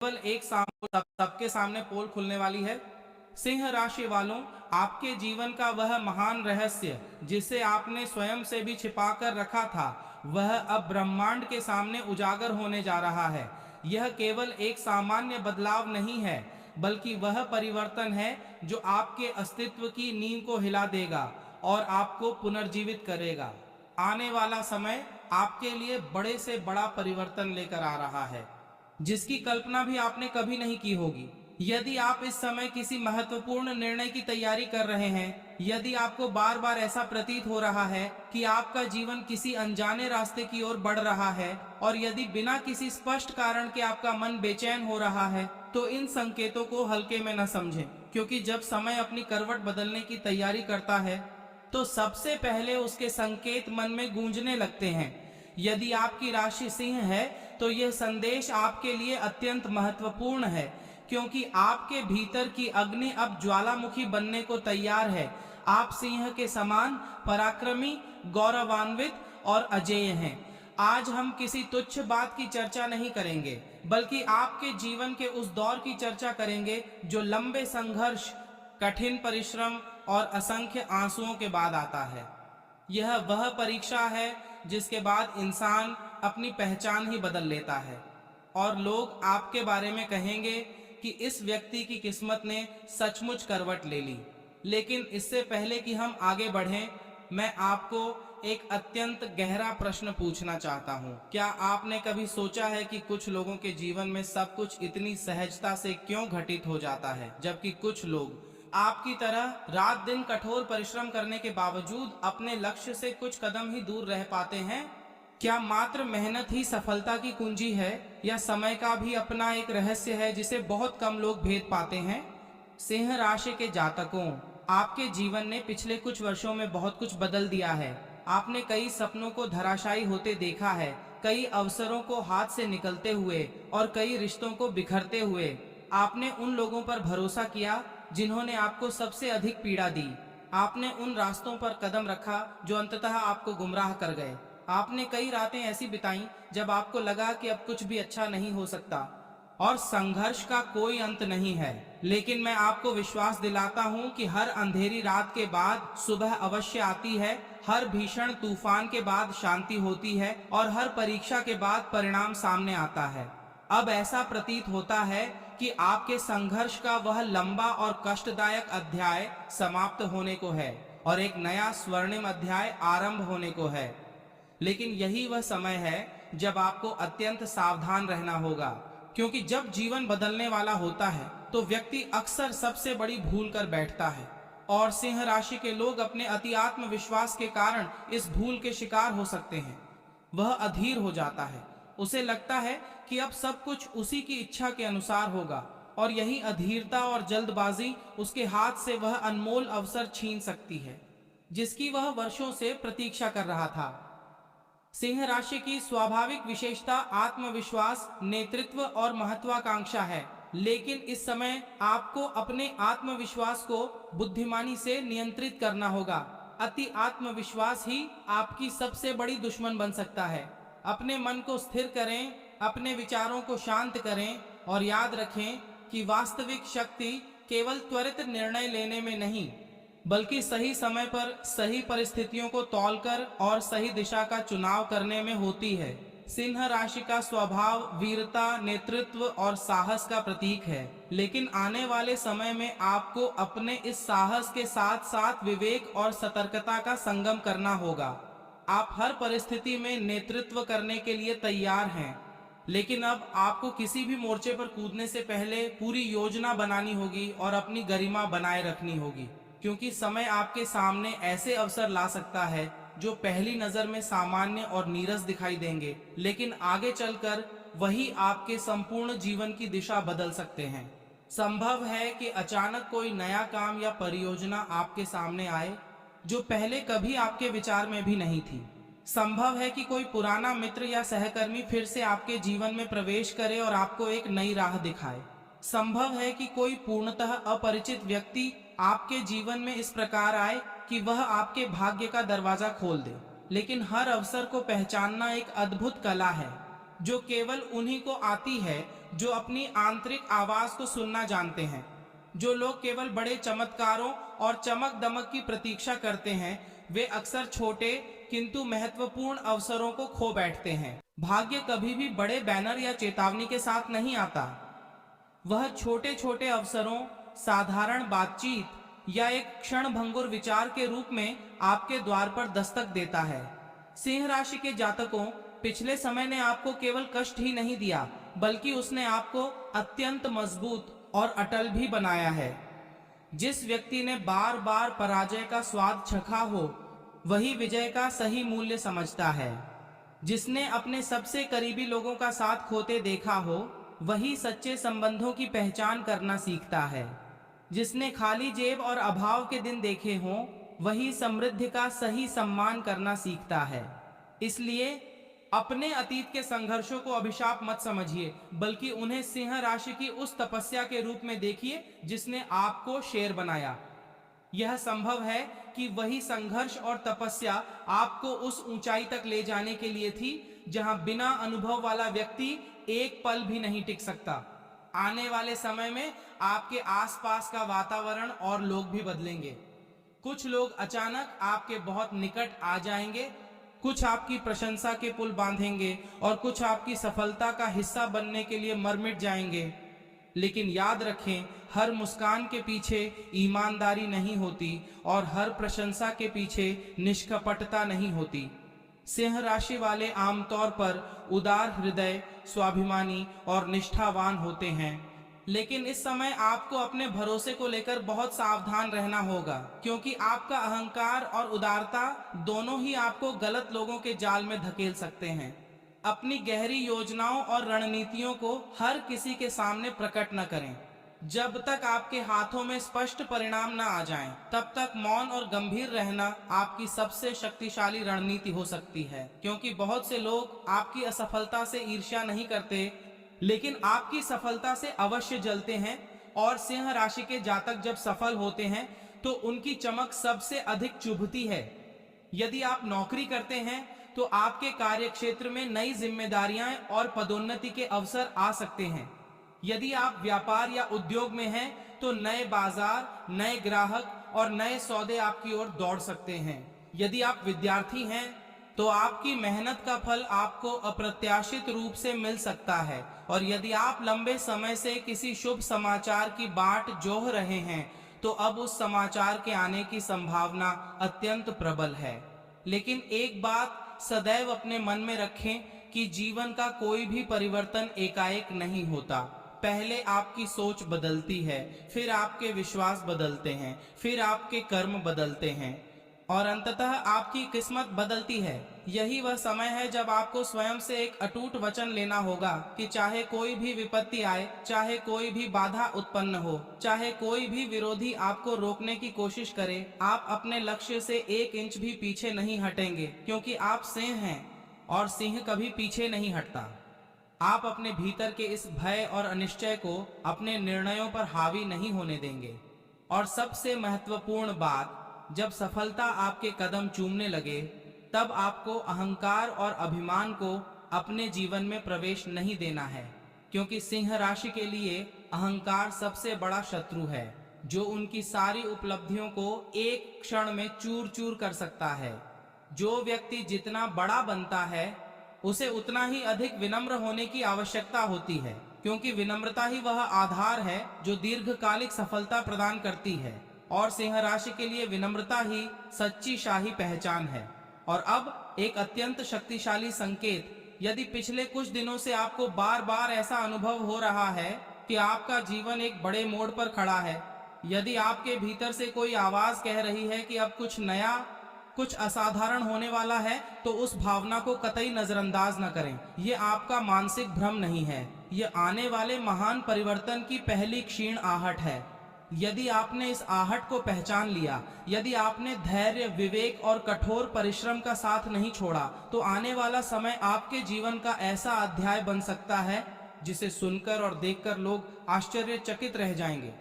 केवल एक सबके सामने पोल खुलने वाली है। सिंह राशि वालों, आपके जीवन का वह महान रहस्य जिसे आपने स्वयं से भी छिपा कर रखा था, वह अब ब्रह्मांड के सामने उजागर होने जा रहा है। यह केवल एक सामान्य बदलाव नहीं है, बल्कि वह परिवर्तन है जो आपके अस्तित्व की नींव को हिला देगा और आपको पुनर्जीवित करेगा। आने वाला समय आपके लिए बड़े से बड़ा परिवर्तन लेकर आ रहा है, जिसकी कल्पना भी आपने कभी नहीं की होगी। यदि आप इस समय किसी महत्वपूर्ण निर्णय की तैयारी कर रहे हैं, यदि आपको बार बार ऐसा प्रतीत हो रहा है कि आपका जीवन किसी अनजाने रास्ते की ओर बढ़ रहा है, और यदि बिना किसी स्पष्ट कारण के आपका मन बेचैन हो रहा है, तो इन संकेतों को हल्के में न समझें, क्योंकि जब समय अपनी करवट बदलने की तैयारी करता है तो सबसे पहले उसके संकेत मन में गूंजने लगते हैं। यदि आपकी राशि सिंह है तो यह संदेश आपके लिए अत्यंत महत्वपूर्ण है, क्योंकि आपके भीतर की अग्नि अब ज्वालामुखी बनने को तैयार है। आप सिंह के समान पराक्रमी, गौरवान्वित और अजेय हैं। आज हम किसी तुच्छ बात की चर्चा नहीं करेंगे, बल्कि आपके जीवन के उस दौर की चर्चा करेंगे जो लंबे संघर्ष, कठिन परिश्रम और असंख्य आंसुओं के बाद आता है। यह वह परीक्षा है जिसके बाद इंसान अपनी पहचान ही बदल लेता है, और लोग आपके बारे में कहेंगे कि इस व्यक्ति की किस्मत ने सचमुच करवट ले ली। लेकिन इससे पहले कि हम आगे बढ़ें, मैं आपको एक अत्यंत गहरा प्रश्न पूछना चाहता हूँ। क्या आपने कभी सोचा है कि कुछ लोगों के जीवन में सब कुछ इतनी सहजता से क्यों घटित हो जाता है, जबकि कुछ लोग आपकी तरह रात दिन कठोर परिश्रम करने के बावजूद अपने लक्ष्य से कुछ कदम ही दूर रह पाते हैं? क्या मात्र मेहनत ही सफलता की कुंजी है, या समय का भी अपना एक रहस्य है जिसे बहुत कम लोग भेद पाते हैं? सिंह राशि के जातकों, आपके जीवन ने पिछले कुछ वर्षों में बहुत कुछ बदल दिया है। आपने कई सपनों को धराशायी होते देखा है, कई अवसरों को हाथ से निकलते हुए और कई रिश्तों को बिखरते हुए। आपने उन लोगों पर भरोसा किया जिन्होंने आपको सबसे अधिक पीड़ा दी। आपने उन रास्तों पर कदम रखा जो अंततः आपको गुमराह कर गए। आपने कई रातें ऐसी बिताई जब आपको लगा कि अब कुछ भी अच्छा नहीं हो सकता और संघर्ष का कोई अंत नहीं है। लेकिन मैं आपको विश्वास दिलाता हूं कि हर अंधेरी रात के बाद सुबह अवश्य आती है, हर भीषण तूफान के बाद शांति होती है और हर परीक्षा के बाद परिणाम सामने आता है। अब ऐसा प्रतीत होता है कि आपके संघर्ष का वह लंबा और कष्टदायक अध्याय समाप्त होने को है और एक नया स्वर्णिम अध्याय आरंभ होने को है। लेकिन यही वह समय है जब आपको अत्यंत सावधान रहना होगा, क्योंकि जब जीवन बदलने वाला होता है तो व्यक्ति अक्सर सबसे बड़ी भूल कर बैठता है, और सिंह राशि के लोग अपने अति आत्मविश्वास के कारण इस भूल के शिकार हो सकते हैं। वह अधीर हो जाता है, उसे लगता है कि अब सब कुछ उसी की इच्छा के अनुसार होगा, और यही अधीरता और जल्दबाजी उसके हाथ से वह अनमोल अवसर छीन सकती है जिसकी वह वर्षों से प्रतीक्षा कर रहा था। सिंह राशि की स्वाभाविक विशेषता आत्मविश्वास, नेतृत्व और महत्वाकांक्षा है, लेकिन इस समय आपको अपने आत्मविश्वास को बुद्धिमानी से नियंत्रित करना होगा। अति आत्मविश्वास ही आपकी सबसे बड़ी दुश्मन बन सकता है। अपने मन को स्थिर करें, अपने विचारों को शांत करें और याद रखें कि वास्तविक शक्ति केवल त्वरित निर्णय लेने में नहीं, बल्कि सही समय पर सही परिस्थितियों को तौलकर और सही दिशा का चुनाव करने में होती है। सिंह राशि का स्वभाव वीरता, नेतृत्व और साहस का प्रतीक है, लेकिन आने वाले समय में आपको अपने इस साहस के साथ साथ विवेक और सतर्कता का संगम करना होगा। आप हर परिस्थिति में नेतृत्व करने के लिए तैयार हैं, लेकिन अब आपको किसी भी मोर्चे पर कूदने से पहले पूरी योजना बनानी होगी और अपनी गरिमा बनाए रखनी होगी, क्योंकि समय आपके सामने ऐसे अवसर ला सकता है जो पहली नजर में सामान्य और नीरस दिखाई देंगे, लेकिन आगे चलकर वही आपके संपूर्ण जीवन की दिशा बदल सकते हैं। संभव है कि अचानक कोई नया काम या परियोजना आपके सामने आए जो पहले कभी आपके विचार में भी नहीं थी। संभव है कि कोई पुराना मित्र या सहकर्मी फिर से आपके जीवन में प्रवेश करे और आपको एक नई राह दिखाए। संभव है कि कोई पूर्णतः अपरिचित व्यक्ति आपके जीवन में इस प्रकार आए कि वह आपके भाग्य का दरवाजा खोल दे। लेकिन हर अवसर को पहचानना एक अद्भुत कला है। जो केवल उन्हीं को आती है जो अपनी आंतरिक आवाज को सुनना जानते हैं। जो लोग केवल बड़े चमत्कारों और चमक दमक की प्रतीक्षा करते हैं, वे अक्सर छोटे किंतु महत्वपूर्ण अवसरों को खो बैठते हैं। भाग्य कभी भी बड़े बैनर या चेतावनी के साथ नहीं आता। वह छोटे छोटे अवसरों, साधारण बातचीत या एक क्षण भंगुर विचार के रूप में आपके द्वार पर दस्तक देता है। सिंह राशि के जातकों, पिछले समय ने आपको केवल कष्ट ही नहीं दिया, बल्कि उसने आपको अत्यंत मजबूत और अटल भी बनाया है। जिस व्यक्ति ने बार बार पराजय का स्वाद चखा हो, वही विजय का सही मूल्य समझता है। जिसने अपने सबसे करीबी लोगों का साथ खोते देखा हो, वही सच्चे संबंधों की पहचान करना सीखता है। जिसने खाली जेब और अभाव के दिन देखे हों, वही समृद्धि का सही सम्मान करना सीखता है। इसलिए अपने अतीत के संघर्षों को अभिशाप मत समझिए, बल्कि उन्हें सिंह राशि की उस तपस्या के रूप में देखिए जिसने आपको शेर बनाया। यह संभव है कि वही संघर्ष और तपस्या आपको उस ऊंचाई तक ले जाने के लिए थी जहां बिना अनुभव वाला व्यक्ति एक पल भी नहीं टिक सकता। आने वाले समय में आपके आसपास का वातावरण और लोग भी बदलेंगे। कुछ लोग अचानक आपके बहुत निकट आ जाएंगे, कुछ आपकी प्रशंसा के पुल बांधेंगे और कुछ आपकी सफलता का हिस्सा बनने के लिए मर मिट जाएंगे। लेकिन याद रखें, हर मुस्कान के पीछे ईमानदारी नहीं होती और हर प्रशंसा के पीछे निष्कपटता नहीं होती। सिंह राशि वाले आमतौर पर उदार हृदय, स्वाभिमानी और निष्ठावान होते हैं। लेकिन इस समय आपको अपने भरोसे को लेकर बहुत सावधान रहना होगा, क्योंकि आपका अहंकार और उदारता दोनों ही आपको गलत लोगों के जाल में धकेल सकते हैं। अपनी गहरी योजनाओं और रणनीतियों को हर किसी के सामने प्रकट न करें। जब तक आपके हाथों में स्पष्ट परिणाम न आ जाएं, तब तक मौन और गंभीर रहना आपकी सबसे शक्तिशाली रणनीति हो सकती है। क्योंकि बहुत से लोग आपकी असफलता से ईर्ष्या नहीं करते, लेकिन आपकी सफलता से अवश्य जलते हैं। और सिंह राशि के जातक जब सफल होते हैं तो उनकी चमक सबसे अधिक चुभती है। यदि आप नौकरी करते हैं तो आपके कार्य क्षेत्र में नई जिम्मेदारियां और पदोन्नति के अवसर आ सकते हैं। यदि आप व्यापार या उद्योग में हैं तो नए बाजार, नए ग्राहक और नए सौदे आपकी ओर दौड़ सकते हैं। यदि आप विद्यार्थी हैं तो आपकी मेहनत का फल आपको अप्रत्याशित रूप से मिल सकता है। और यदि आप लंबे समय से किसी शुभ समाचार की बाट जोह रहे हैं तो अब उस समाचार के आने की संभावना अत्यंत प्रबल है। लेकिन एक बात सदैव अपने मन में रखें कि जीवन का कोई भी परिवर्तन एकाएक नहीं होता। पहले आपकी सोच बदलती है, फिर आपके विश्वास बदलते हैं, फिर आपके कर्म बदलते हैं और अंततः आपकी किस्मत बदलती है। यही वह समय है जब आपको स्वयं से एक अटूट वचन लेना होगा कि चाहे कोई भी विपत्ति आए, चाहे कोई भी बाधा उत्पन्न हो, चाहे कोई भी विरोधी आपको रोकने की कोशिश करे, आप अपने लक्ष्य से 1 इंच भी पीछे नहीं हटेंगे। क्योंकि आप सिंह हैं और सिंह कभी पीछे नहीं हटता। आप अपने भीतर के इस भय और अनिश्चय को अपने निर्णयों पर हावी नहीं होने देंगे। और सबसे महत्वपूर्ण बात, जब सफलता आपके कदम चूमने लगे, तब आपको अहंकार और अभिमान को अपने जीवन में प्रवेश नहीं देना है। क्योंकि सिंह राशि के लिए अहंकार सबसे बड़ा शत्रु है, जो उनकी सारी उपलब्धियों को एक क्षण में चूर चूर कर सकता है। जो व्यक्ति जितना बड़ा बनता है, उसे उतना ही अधिक विनम्र होने की आवश्यकता होती है। क्योंकि विनम्रता ही वह आधार है जो दीर्घकालिक सफलता प्रदान करती है। और सिंह राशि के लिए विनम्रता ही सच्ची शाही पहचान है। और अब एक अत्यंत शक्तिशाली संकेत, यदि पिछले कुछ दिनों से आपको बार बार ऐसा अनुभव हो रहा है कि आपका जीवन एक बड़े मोड़ पर खड़ा है, यदि आपके भीतर से कोई आवाज कह रही है कि अब कुछ नया, कुछ असाधारण होने वाला है, तो उस भावना को कतई नजरअंदाज न करें। ये आपका मानसिक भ्रम नहीं है, ये आने वाले महान परिवर्तन की पहली क्षीण आहट है। यदि आपने इस आहट को पहचान लिया, यदि आपने धैर्य, विवेक और कठोर परिश्रम का साथ नहीं छोड़ा, तो आने वाला समय आपके जीवन का ऐसा अध्याय बन सकता है जिसे सुनकर और देखकर लोग आश्चर्यचकित रह जाएंगे।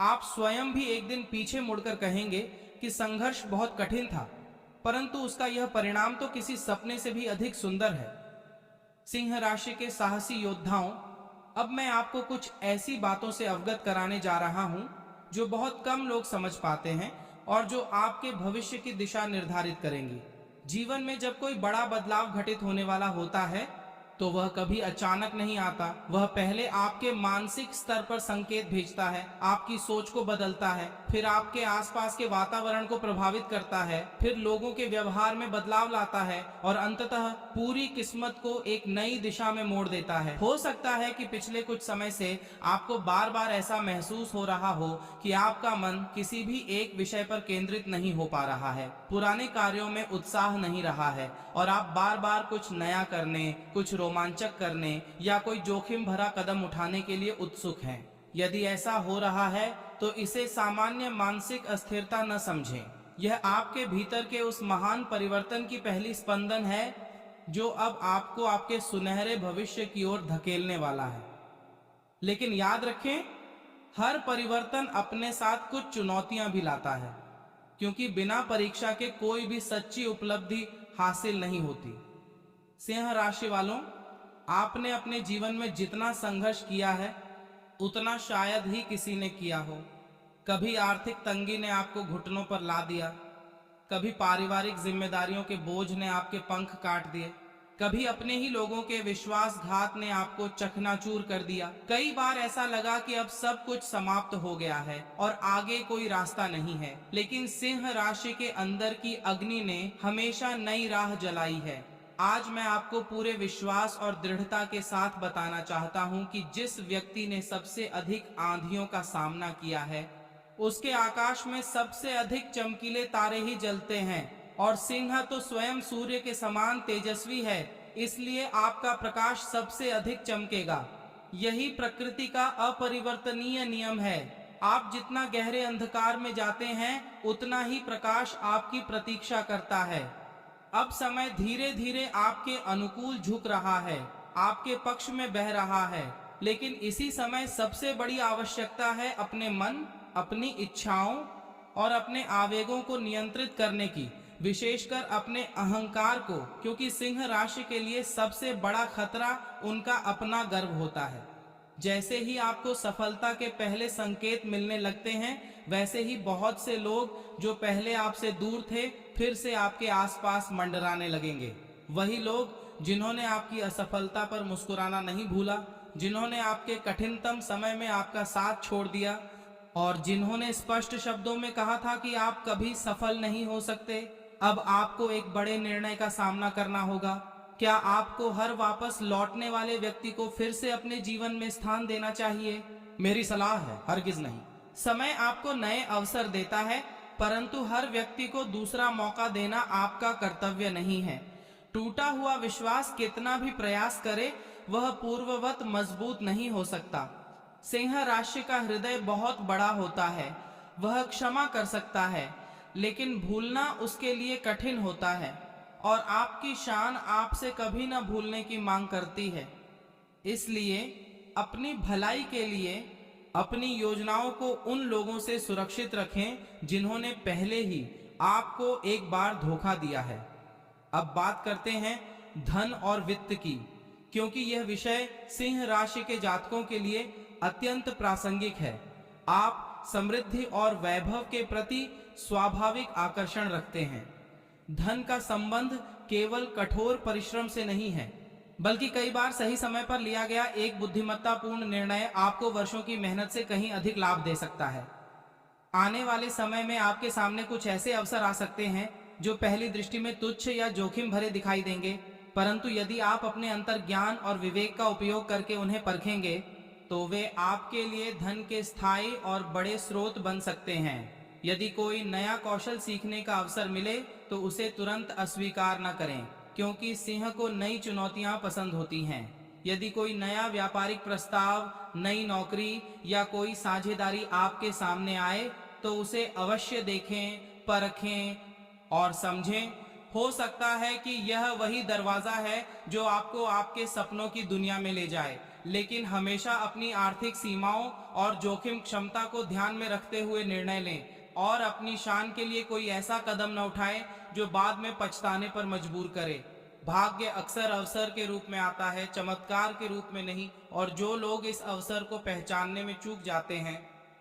आप स्वयं भी एक दिन पीछे मुड़कर कहेंगे कि संघर्ष बहुत कठिन था, परंतु उसका यह परिणाम तो किसी सपने से भी अधिक सुंदर है। सिंह राशि के साहसी योद्धाओं, अब मैं आपको कुछ ऐसी बातों से अवगत कराने जा रहा हूं जो बहुत कम लोग समझ पाते हैं और जो आपके भविष्य की दिशा निर्धारित करेंगी। जीवन में जब कोई बड़ा बदलाव घटित होने वाला होता है तो वह कभी अचानक नहीं आता। वह पहले आपके मानसिक स्तर पर संकेत भेजता है, आपकी सोच को बदलता है, फिर आपके आसपास के वातावरण को प्रभावित करता है, फिर लोगों के व्यवहार में बदलाव लाता है और अंततः पूरी किस्मत को एक नई दिशा में मोड़ देता है। हो सकता है कि पिछले कुछ समय से आपको बार बार ऐसा महसूस हो रहा हो कि आपका मन किसी भी एक विषय पर केंद्रित नहीं हो पा रहा है, पुराने कार्यों में उत्साह नहीं रहा है और आप बार बार कुछ नया करने, कुछ रोमांचक करने या कोई जोखिम भरा कदम उठाने के लिए उत्सुक हैं। यदि ऐसा हो रहा है तो इसे सामान्य मानसिक अस्थिरता न समझें। यह आपके भीतर के उस महान परिवर्तन की पहली स्पंदन है जो अब आपको आपके सुनहरे भविष्य की ओर धकेलने वाला है। लेकिन याद रखें, हर परिवर्तन अपने साथ कुछ चुनौतियां भी लाता है, क्योंकि बिना परीक्षा के कोई भी सच्ची उपलब्धि हासिल नहीं होती। सिंह राशि वालों, आपने अपने जीवन में जितना संघर्ष किया है उतना शायद ही किसी ने किया हो। कभी आर्थिक तंगी ने आपको घुटनों पर ला दिया, कभी पारिवारिक जिम्मेदारियों के बोझ ने आपके पंख काट दिए, कभी अपने ही लोगों के विश्वासघात ने आपको चकनाचूर कर दिया। कई बार ऐसा लगा कि अब सब कुछ समाप्त हो गया है और आगे कोई रास्ता नहीं है। लेकिन सिंह राशि के अंदर की अग्नि ने हमेशा नई राह जलाई है। आज मैं आपको पूरे विश्वास और दृढ़ता के साथ बताना चाहता हूं कि जिस व्यक्ति ने सबसे अधिक आंधियों का सामना किया है उसके आकाश में सबसे अधिक चमकीले तारे ही जलते हैं और सिंह तो स्वयं सूर्य के समान तेजस्वी है, इसलिए आपका प्रकाश सबसे अधिक चमकेगा। यही प्रकृति का अपरिवर्तनीय नियम है। आप जितना गहरे अंधकार में जाते हैं उतना ही प्रकाश आपकी प्रतीक्षा करता है। अब समय धीरे धीरे आपके अनुकूल झुक रहा है, आपके पक्ष में बह रहा है, लेकिन इसी समय सबसे बड़ी आवश्यकता है अपने मन, अपनी इच्छाओं और अपने आवेगों को नियंत्रित करने की, विशेषकर अपने अहंकार को, क्योंकि सिंह राशि के लिए सबसे बड़ा खतरा उनका अपना गर्व होता है। जैसे ही आपको सफलता के पहले संकेत मिलने लगते हैं, वैसे ही बहुत से लोग जो पहले आपसे दूर थे फिर से आपके आसपास मंडराने लगेंगे। वही लोग जिन्होंने आपकी असफलता पर मुस्कुराना नहीं भूला, जिन्होंने आपके कठिनतम समय में आपका साथ छोड़ दिया और जिन्होंने स्पष्ट शब्दों में कहा था कि आप कभी सफल नहीं हो सकते, अब आपको एक बड़े निर्णय का सामना करना होगा। क्या आपको हर वापस लौटने वाले व्यक्ति को फिर से अपने जीवन में स्थान देना चाहिए? मेरी सलाह है, हरगिज नहीं। समय आपको नए अवसर देता है, परंतु हर व्यक्ति को दूसरा मौका देना आपका कर्तव्य नहीं है। टूटा हुआ विश्वास कितना भी प्रयास करे, वह पूर्ववत मजबूत नहीं हो सकता। सिंह राशि का हृदय बहुत बड़ा होता है, वह क्षमा कर सकता है, लेकिन भूलना उसके लिए कठिन होता है और आपकी शान आपसे कभी न भूलने की मांग करती है। इसलिए अपनी भलाई के लिए अपनी योजनाओं को उन लोगों से सुरक्षित रखें जिन्होंने पहले ही आपको एक बार धोखा दिया है। अब बात करते हैं धन और वित्त की, क्योंकि यह विषय सिंह राशि के जातकों के लिए अत्यंत प्रासंगिक है। आप समृद्धि और वैभव के प्रति स्वाभाविक आकर्षण रखते हैं। धन का संबंध केवल कठोर परिश्रम से नहीं है, बल्कि कई बार सही समय पर लिया गया एक बुद्धिमत्तापूर्ण निर्णय आपको वर्षों की मेहनत से कहीं अधिक लाभ दे सकता है। आने वाले समय में आपके सामने कुछ ऐसे अवसर आ सकते हैं जो पहली दृष्टि में तुच्छ या जोखिम भरे दिखाई देंगे, परंतु यदि आप अपने अंतर ज्ञान और विवेक का उपयोग करके उन्हें परखेंगे तो वे आपके लिए धन के स्थायी और बड़े स्रोत बन सकते हैं। यदि कोई नया कौशल सीखने का अवसर मिले तो उसे तुरंत अस्वीकार न करें, क्योंकि सिंह को नई चुनौतियां पसंद होती हैं। यदि कोई नया व्यापारिक प्रस्ताव, नई नौकरी या कोई साझेदारी आपके सामने आए तो उसे अवश्य देखें, परखें और समझें। हो सकता है कि यह वही दरवाजा है जो आपको आपके सपनों की दुनिया में ले जाए, लेकिन हमेशा अपनी आर्थिक सीमाओं और जोखिम क्षमता को ध्यान में रखते हुए निर्णय लें और अपनी शान के लिए कोई ऐसा कदम न उठाएं जो बाद में पछताने पर मजबूर करे। भाग्य अक्सर अवसर के रूप में आता है, चमत्कार के रूप में नहीं। और जो लोग इस अवसर को पहचानने में चूक जाते हैं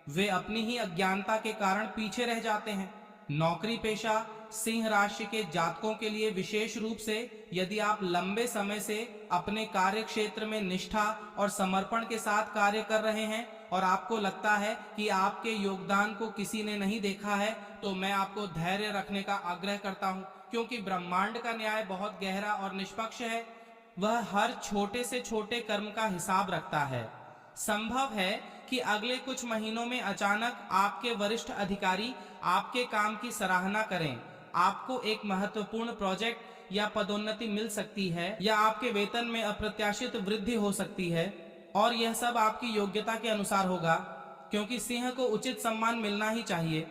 वे अपनी ही अज्ञानता के कारण पीछे रह जाते हैं। नौकरी पेशा सिंह राशि के जातकों के लिए विशेष रूप से, यदि आप लंबे समय से अपने कार्य क्षेत्र में निष्ठा और समर्पण के साथ कार्य कर रहे हैं और आपको लगता है कि आपके योगदान को किसी ने नहीं देखा है, तो मैं आपको धैर्य रखने का आग्रह करता हूं, क्योंकि ब्रह्मांड का न्याय बहुत गहरा और निष्पक्ष है। वह हर छोटे से छोटे कर्म का हिसाब रखता है। संभव है कि अगले कुछ महीनों में अचानक आपके वरिष्ठ अधिकारी आपके काम की सराहना करें, आपको एक महत्वपूर्ण प्रोजेक्ट या पदोन्नति मिल सकती है, या आपके वेतन में अप्रत्याशित वृद्धि हो सकती है। और यह सब आपकी योग्यता के अनुसार होगा, क्योंकि सिंह को उचित सम्मान मिलना ही चाहिए।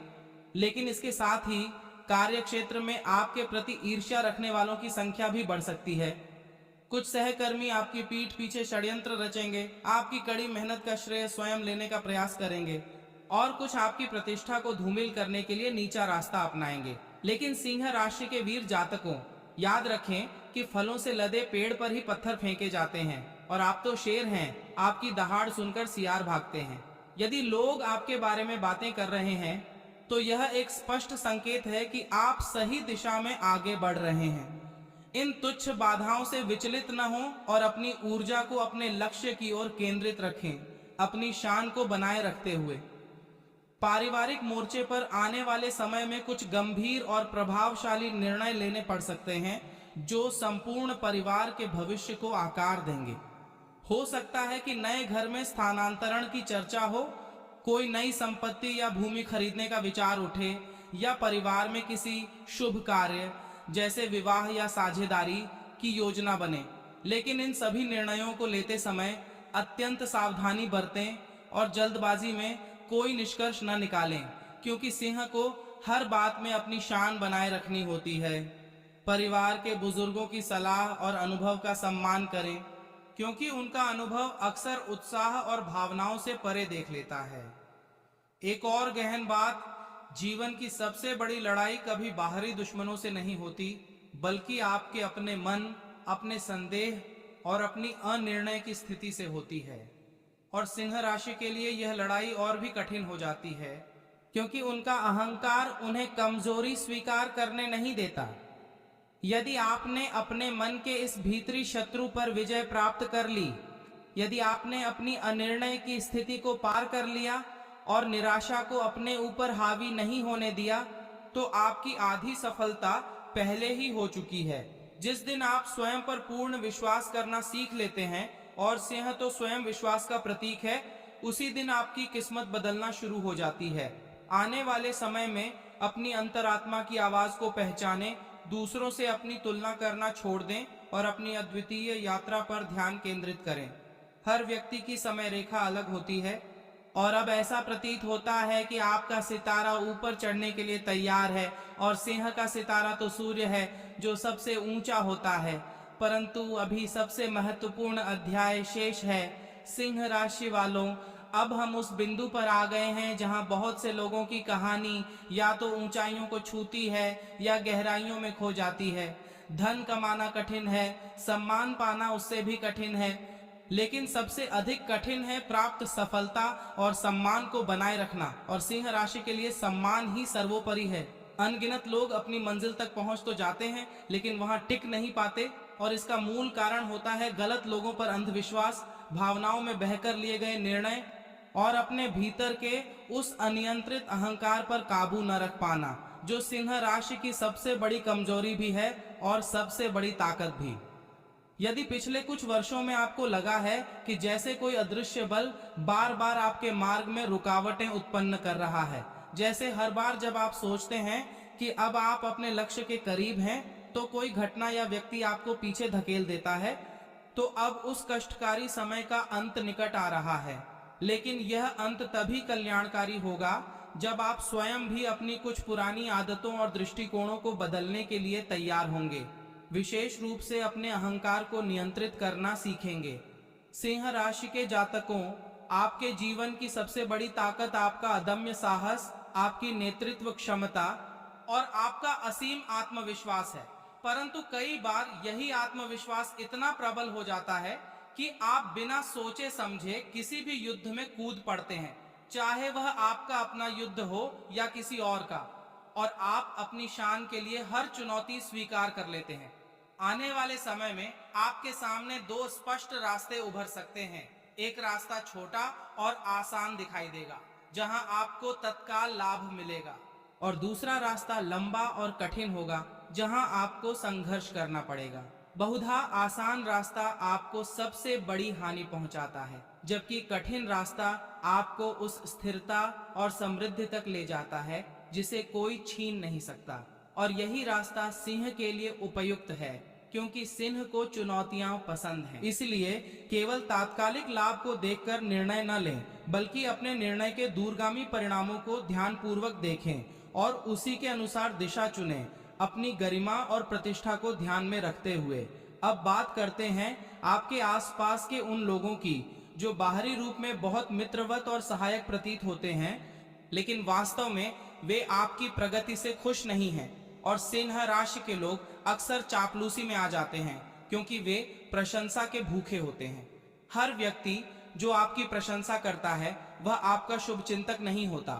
लेकिन इसके साथ ही कार्य क्षेत्र में आपके प्रति ईर्ष्या रखने वालों की संख्या भी बढ़ सकती है। कुछ सहकर्मी आपकी पीठ पीछे षड्यंत्र रचेंगे, आपकी कड़ी मेहनत का श्रेय स्वयं लेने का प्रयास करेंगे, और कुछ आपकी प्रतिष्ठा को धूमिल करने के लिए नीचा रास्ता अपनाएंगे। लेकिन सिंह राशि के वीर जातकों, याद रखें कि फलों से लदे पेड़ पर ही पत्थर फेंके जाते हैं, और आप तो शेर हैं, आपकी दहाड़ सुनकर सियार भागते हैं। यदि लोग आपके बारे में बातें कर रहे हैं तो यह एक स्पष्ट संकेत है कि आप सही दिशा में आगे बढ़ रहे हैं। इन तुच्छ बाधाओं से विचलित न हों और अपनी ऊर्जा को अपने लक्ष्य की ओर केंद्रित रखें, अपनी शान को बनाए रखते हुए। पारिवारिक मोर्चे पर आने वाले समय में कुछ गंभीर और प्रभावशाली निर्णय लेने पड़ सकते हैं, जो संपूर्ण परिवार के भविष्य को आकार देंगे। हो सकता है कि नए घर में स्थानांतरण की चर्चा हो, कोई नई संपत्ति या भूमि खरीदने का विचार उठे, या परिवार में किसी शुभ कार्य जैसे विवाह या साझेदारी की योजना बने। लेकिन इन सभी निर्णयों को लेते समय अत्यंत सावधानी बरतें और जल्दबाजी में कोई निष्कर्ष न निकालें, क्योंकि सिंह को हर बात में अपनी शान बनाए रखनी होती है। परिवार के बुजुर्गों की सलाह और अनुभव का सम्मान करें, क्योंकि उनका अनुभव अक्सर उत्साह और भावनाओं से परे देख लेता है। एक और गहन बात, जीवन की सबसे बड़ी लड़ाई कभी बाहरी दुश्मनों से नहीं होती, बल्कि आपके अपने मन, अपने संदेह और अपनी अनिर्णय की स्थिति से होती है। और सिंह राशि के लिए यह लड़ाई और भी कठिन हो जाती है, क्योंकि उनका अहंकार उन्हें कमजोरी स्वीकार करने नहीं देता। यदि आपने अपने मन के इस भीतरी शत्रु पर विजय प्राप्त कर ली, यदि आपने अपनी अनिर्णय की स्थिति को पार कर लिया और निराशा को अपने ऊपर हावी नहीं होने दिया, तो आपकी आधी सफलता पहले ही हो चुकी है। जिस दिन आप स्वयं पर पूर्ण विश्वास करना सीख लेते हैं, और सिंह तो स्वयं विश्वास का प्रतीक है, उसी दिन आपकी किस्मत बदलना शुरू हो जाती है। आने वाले समय में अपनी अंतरात्मा की आवाज को पहचानें, दूसरों से अपनी तुलना करना छोड़ दें और अपनी अद्वितीय यात्रा पर ध्यान केंद्रित करें। हर व्यक्ति की समय रेखा अलग होती है, और अब ऐसा प्रतीत होता है कि आपका सितारा ऊपर चढ़ने के लिए तैयार है, और सिंह का सितारा तो सूर्य है, जो सबसे ऊंचा होता है। परंतु अभी सबसे महत्वपूर्ण अध्याय शेष है। सिंह राशि वालों, अब हम उस बिंदु पर आ गए हैं जहां बहुत से लोगों की कहानी या तो ऊंचाइयों को छूती है या गहराइयों में खो जाती है। धन कमाना कठिन है, सम्मान पाना उससे भी कठिन है, लेकिन सबसे अधिक कठिन है प्राप्त सफलता और सम्मान को बनाए रखना। और सिंह राशि के लिए सम्मान ही सर्वोपरि है। अनगिनत लोग अपनी मंजिल तक पहुंच तो जाते हैं, लेकिन वहां टिक नहीं पाते, और इसका मूल कारण होता है गलत लोगों पर अंधविश्वास, भावनाओं में बहकर लिए गए निर्णय, और अपने भीतर के उस अनियंत्रित अहंकार पर काबू न रख पाना, जो सिंह राशि की सबसे बड़ी कमजोरी भी है और सबसे बड़ी ताकत भी। यदि पिछले कुछ वर्षों में आपको लगा है कि जैसे कोई अदृश्य बल बार बार आपके मार्ग में रुकावटें उत्पन्न कर रहा है, जैसे हर बार जब आप सोचते हैं कि अब आप अपने लक्ष्य के करीब हैं, तो कोई घटना या व्यक्ति आपको पीछे धकेल देता है, तो अब उस कष्टकारी समय का अंत निकट आ रहा है। लेकिन यह अंत तभी कल्याणकारी होगा जब आप स्वयं भी अपनी कुछ पुरानी आदतों और दृष्टिकोणों को बदलने के लिए तैयार होंगे, विशेष रूप से अपने अहंकार को नियंत्रित करना सीखेंगे। सिंह राशि के जातकों, आपके जीवन की सबसे बड़ी ताकत आपका अदम्य साहस, आपकी नेतृत्व क्षमता और आपका असीम आत्मविश्वास है। परंतु कई बार यही आत्मविश्वास इतना प्रबल हो जाता है कि आप बिना सोचे समझे किसी भी युद्ध में कूद पड़ते हैं, चाहे वह आपका अपना युद्ध हो या किसी और का, और आप अपनी शान के लिए हर चुनौती स्वीकार कर लेते हैं। आने वाले समय में आपके सामने दो स्पष्ट रास्ते उभर सकते हैं। एक रास्ता छोटा और आसान दिखाई देगा, जहां आपको तत्काल लाभ मिलेगा, और दूसरा रास्ता लंबा और कठिन होगा, जहां आपको संघर्ष करना पड़ेगा। बहुधा आसान रास्ता आपको सबसे बड़ी हानि पहुंचाता है, जबकि कठिन रास्ता आपको उस स्थिरता और समृद्धि तक ले जाता है जिसे कोई छीन नहीं सकता। और यही रास्ता सिंह के लिए उपयुक्त है, क्योंकि सिंह को चुनौतियां पसंद हैं। इसलिए केवल तात्कालिक लाभ को देखकर निर्णय न लें, बल्कि अपने निर्णय के दूरगामी परिणामों को ध्यानपूर्वक देखें और उसी के अनुसार दिशा चुनें, अपनी गरिमा और प्रतिष्ठा को ध्यान में रखते हुए। अब बात करते हैं आपके आसपास के उन लोगों की जो बाहरी रूप में बहुत मित्रवत और सहायक प्रतीत होते हैं, लेकिन वास्तव में वे आपकी प्रगति से खुश नहीं हैं। और सिंह राशि के लोग अक्सर चापलूसी में आ जाते हैं, क्योंकि वे प्रशंसा के भूखे होते हैं। हर व्यक्ति जो आपकी प्रशंसा करता है वह आपका शुभचिंतक नहीं होता।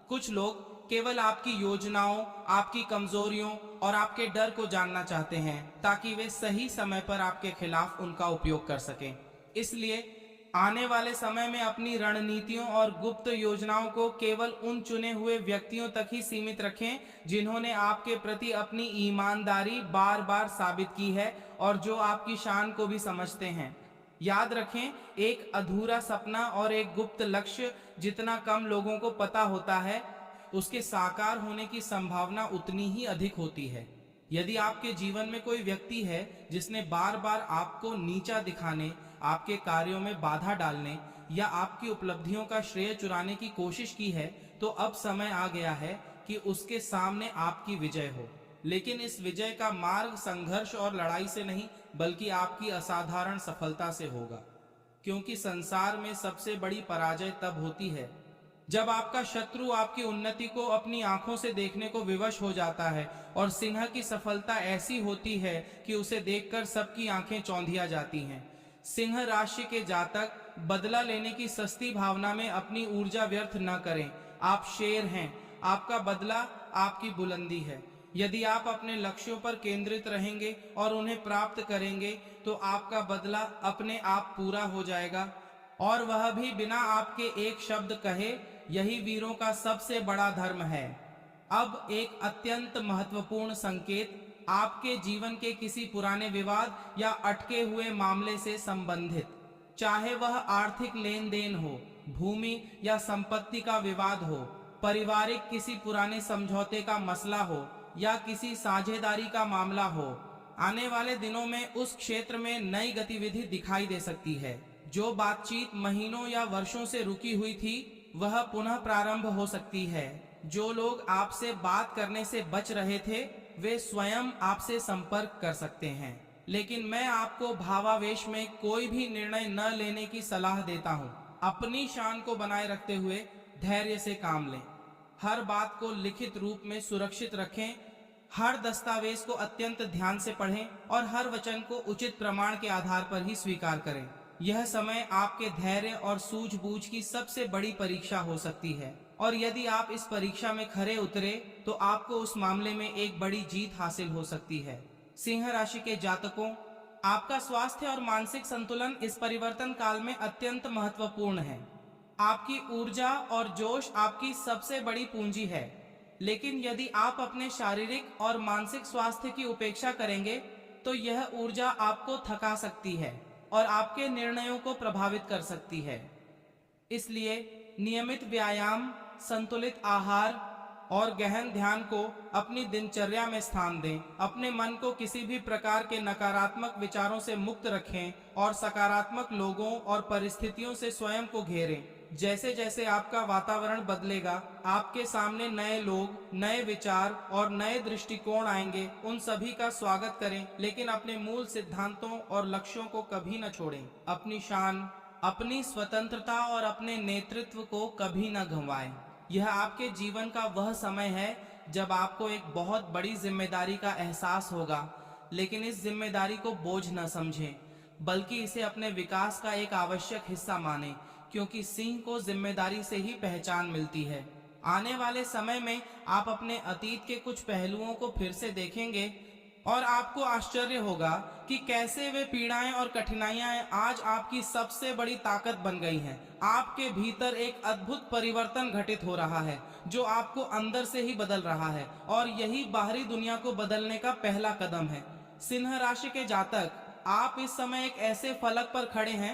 कुछ लोग केवल आपकी योजनाओं, आपकी कमजोरियों और आपके डर को जानना चाहते हैं, ताकि वे सही समय पर आपके खिलाफ उनका उपयोग कर सकें। इसलिए आने वाले समय में अपनी रणनीतियों और गुप्त योजनाओं को केवल उन चुने हुए व्यक्तियों तक ही सीमित रखें जिन्होंने आपके प्रति अपनी ईमानदारी बार बार साबित की है और जो आपकी शान को भी समझते हैं। याद रखें, एक अधूरा सपना और एक गुप्त लक्ष्य जितना कम लोगों को पता होता है, उसके साकार होने की संभावना उतनी ही अधिक होती है। यदि आपके जीवन में कोई व्यक्ति है जिसने बार बार आपको नीचा दिखाने, आपके कार्यों में बाधा डालने या आपकी उपलब्धियों का श्रेय चुराने की कोशिश की है, तो अब समय आ गया है कि उसके सामने आपकी विजय हो। लेकिन इस विजय का मार्ग संघर्ष और लड़ाई से नहीं, बल्कि आपकी असाधारण सफलता से होगा। क्योंकि संसार में सबसे बड़ी पराजय तब होती है जब आपका शत्रु आपकी उन्नति को अपनी आंखों से देखने को विवश हो जाता है, और सिंह की सफलता ऐसी होती है कि उसे देखकर सबकी आंखें चौंधिया जाती हैं। सिंह राशि के जातक बदला लेने की सस्ती भावना में अपनी ऊर्जा व्यर्थ न करें। आप शेर हैं, आपका बदला आपकी बुलंदी है। यदि आप अपने लक्ष्यों पर केंद्रित रहेंगे और उन्हें प्राप्त करेंगे, तो आपका बदला अपने आप पूरा हो जाएगा, और वह भी बिना आपके एक शब्द कहे। यही वीरों का सबसे बड़ा धर्म है। अब एक अत्यंत महत्वपूर्ण संकेत आपके जीवन के किसी पुराने विवाद या अटके हुए मामले से संबंधित, चाहे वह आर्थिक लेन देन हो, भूमि या संपत्ति का विवाद हो, पारिवारिक किसी पुराने समझौते का मसला हो या किसी साझेदारी का मामला हो, आने वाले दिनों में उस क्षेत्र में नई गतिविधि दिखाई दे सकती है। जो बातचीत महीनों या वर्षों से रुकी हुई थी, वह पुनः प्रारंभ हो सकती है। जो लोग आपसे बात करने से बच रहे थे, वे स्वयं आपसे संपर्क कर सकते हैं। लेकिन मैं आपको भावावेश में कोई भी निर्णय न लेने की सलाह देता हूँ। अपनी शान को बनाए रखते हुए धैर्य से काम लें। हर बात को लिखित रूप में सुरक्षित रखें, हर दस्तावेज को अत्यंत ध्यान से पढ़ें और हर वचन को उचित प्रमाण के आधार पर ही स्वीकार करें। यह समय आपके धैर्य और सूझबूझ की सबसे बड़ी परीक्षा हो सकती है, और यदि आप इस परीक्षा में खरे उतरे तो आपको उस मामले में एक बड़ी जीत हासिल हो सकती है। सिंह राशि के जातकों, आपका स्वास्थ्य और मानसिक संतुलन इस परिवर्तन काल में अत्यंत महत्वपूर्ण है। आपकी ऊर्जा और जोश आपकी सबसे बड़ी पूंजी है, लेकिन यदि आप अपने शारीरिक और मानसिक स्वास्थ्य की उपेक्षा करेंगे तो यह ऊर्जा आपको थका सकती है और आपके निर्णयों को प्रभावित कर सकती है। इसलिए नियमित व्यायाम, संतुलित आहार और गहन ध्यान को अपनी दिनचर्या में स्थान दें। अपने मन को किसी भी प्रकार के नकारात्मक विचारों से मुक्त रखें और सकारात्मक लोगों और परिस्थितियों से स्वयं को घेरें। जैसे जैसे आपका वातावरण बदलेगा, आपके सामने नए लोग, नए विचार और नए दृष्टिकोण आएंगे। उन सभी का स्वागत करें, लेकिन अपने मूल सिद्धांतों और लक्ष्यों को कभी न छोड़ें। अपनी शान, अपनी स्वतंत्रता और अपने नेतृत्व को कभी न गंवाएं। यह आपके जीवन का वह समय है जब आपको एक बहुत बड़ी जिम्मेदारी का एहसास होगा, लेकिन इस जिम्मेदारी को बोझ न समझें, बल्कि इसे अपने विकास का एक आवश्यक हिस्सा मानें, क्योंकि सिंह को जिम्मेदारी से ही पहचान मिलती है। आने वाले समय में आप अपने अतीत के कुछ पहलुओं को फिर से देखेंगे और आपको आश्चर्य होगा कि कैसे वे पीड़ाएं और कठिनाइयां आज आपकी सबसे बड़ी ताकत बन गई हैं। आपके भीतर एक अद्भुत परिवर्तन घटित हो रहा है जो आपको अंदर से ही बदल रहा है, और यही बाहरी दुनिया को बदलने का पहला कदम है। सिंह राशि के जातक, आप इस समय एक ऐसे फलक पर खड़े हैं